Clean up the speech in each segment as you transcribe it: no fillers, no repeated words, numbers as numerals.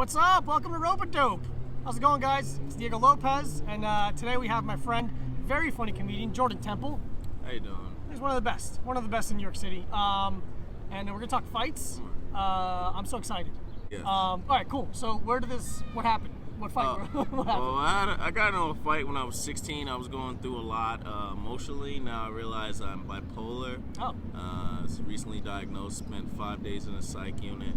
What's up? Welcome to Rope-A-Dope. How's it going, guys? It's Diego Lopez, and today we have my friend, very funny comedian, Jordan Temple. How you doing? He's one of the best in New York City. And we're gonna talk fights. I'm so excited. Yeah. All right, cool. So what happened? What fight? What happened? Well, I got into a fight when I was 16. I was going through a lot emotionally. Now I realize I'm bipolar. Oh. Was recently diagnosed. Spent 5 days in a psych unit.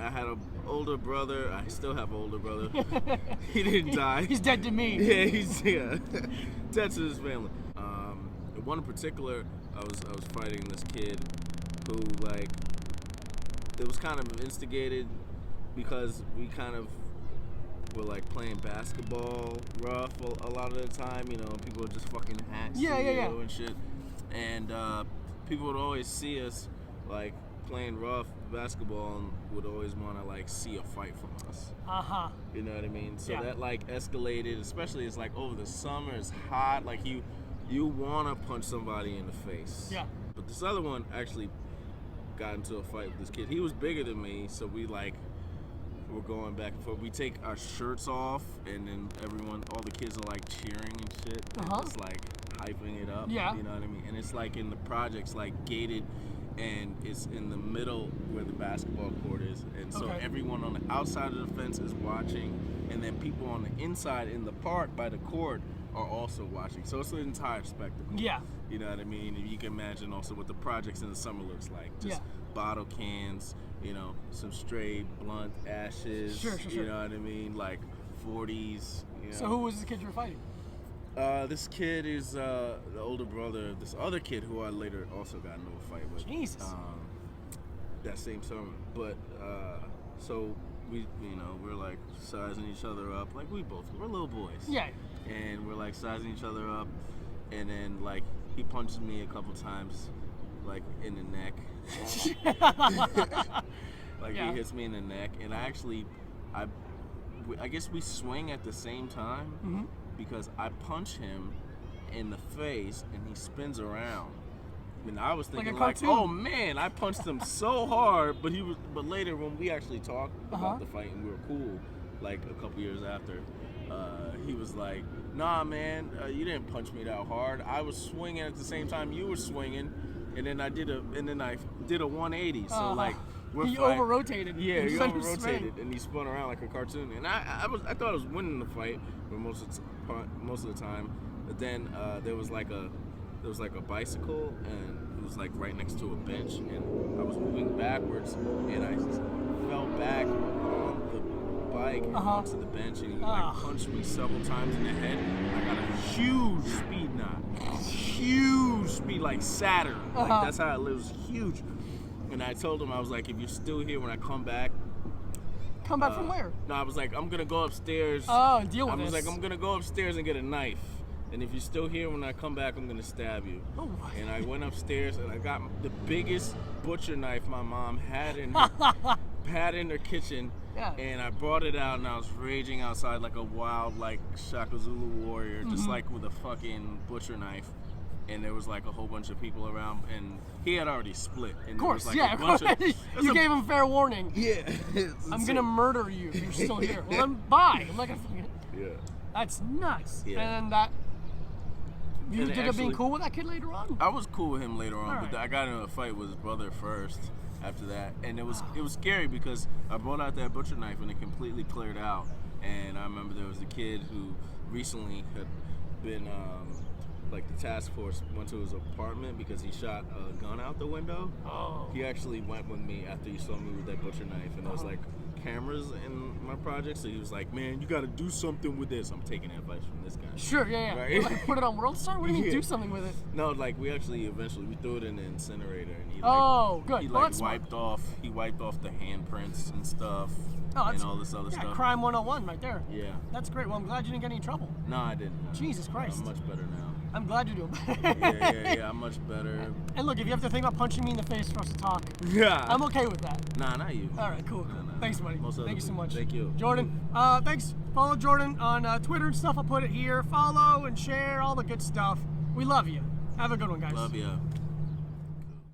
I had an older brother. I still have an older brother. He didn't die. He's dead to me. Yeah, he's dead to his family. One in particular, I was fighting this kid who, like, it was kind of instigated because we kind of were like playing basketball rough a lot of the time. You know, people would just fucking hack you and shit. And people would always see us like playing rough basketball and would always want to like see a fight from us. You know what I mean? So that like escalated, especially it's like over the summer, it's hot, like you want to punch somebody in the face. Yeah. But this other one actually got into a fight with this kid. He was bigger than me, so we like were going back and forth. We take our shirts off, and then all the kids are like cheering and shit. And just like hyping it up. Yeah. You know what I mean? And it's like in the projects, like gated, and it's in the middle where the basketball court is. And so everyone on the outside of the fence is watching, and then people on the inside in the park by the court are also watching. So it's an entire spectacle. Yeah. You know what I mean? And you can imagine also what the projects in the summer looks like. Just bottle cans, you know, some stray blunt ashes. Sure. You know what I mean? Like 40s. You know? So who was the kid you were fighting? This kid is the older brother of this other kid who I later also got into a fight with. Jesus. That same summer. But so we're like sizing each other up. Like we're little boys. Yeah. And we're like sizing each other up, and then like he punches me a couple times, like in the neck. Like he hits me in the neck, and I guess we swing at the same time because I punch him in the face and he spins around. And I was thinking like oh man, I punched him so hard, but later when we actually talked about the fight and we were cool, like a couple years after. He was like, nah, man, you didn't punch me that hard. I was swinging at the same time you were swinging, and then I did a 180. So like, he over-rotated. Yeah, he over-rotated, and he spun around like a cartoon. And I thought I was winning the fight for most of the time. But then there was like a bicycle, and it was like right next to a bench, and I was moving backwards, and I fell back on the bike onto the bench, and he like punched me several times in the head. I got a huge speed knot, huge speed, like Saturn. Like that's how it was, huge. And I told him, I was like, if you're still here when I come back. Come back from where? No, I was like, I'm gonna go upstairs. Oh, deal with this. I was like, I'm gonna go upstairs and get a knife. And if you're still here when I come back, I'm gonna stab you. Oh. And I went upstairs and I got the biggest butcher knife my mom had in her kitchen. Yeah. And I brought it out, and I was raging outside like a wild, like Shaka Zulu warrior, just like with a fucking butcher knife. And there was like a whole bunch of people around, and he had already split. And of course, there was, like, you gave him fair warning. Yeah. I'm gonna murder you if you're still here. Well, then bye. I'm not gonna. Yeah. That's nuts. Yeah. And that. You ended up being cool with that kid later on? I was cool with him later on, but I got into a fight with his brother first after that. And it was scary because I brought out that butcher knife and it completely cleared out. And I remember there was a kid who recently had been, like the task force went to his apartment because he shot a gun out the window. Oh. He actually went with me after he saw me with that butcher knife, and there was like cameras in my project, so he was like, man, you gotta do something with this. I'm taking advice from this guy. Sure, yeah. Right? Like, put it on World Star? What do you mean do something with it? No, like we eventually threw it in the incinerator, and he good. He like wiped off the handprints and stuff. And all this other stuff. Crime 101 right there. Yeah. That's great. Well, I'm glad you didn't get any trouble. No, I didn't. Jesus Christ. I'm much better now. I'm glad you're doing better. Yeah, I'm much better. And look, if you have to think about punching me in the face for us to talk, yeah, I'm okay with that. Nah, not you. All right, cool. Nah. Thanks, buddy. Thank you so much. Thank you. Jordan, thanks. Follow Jordan on Twitter and stuff. I'll put it here. Follow and share all the good stuff. We love you. Have a good one, guys. Love you.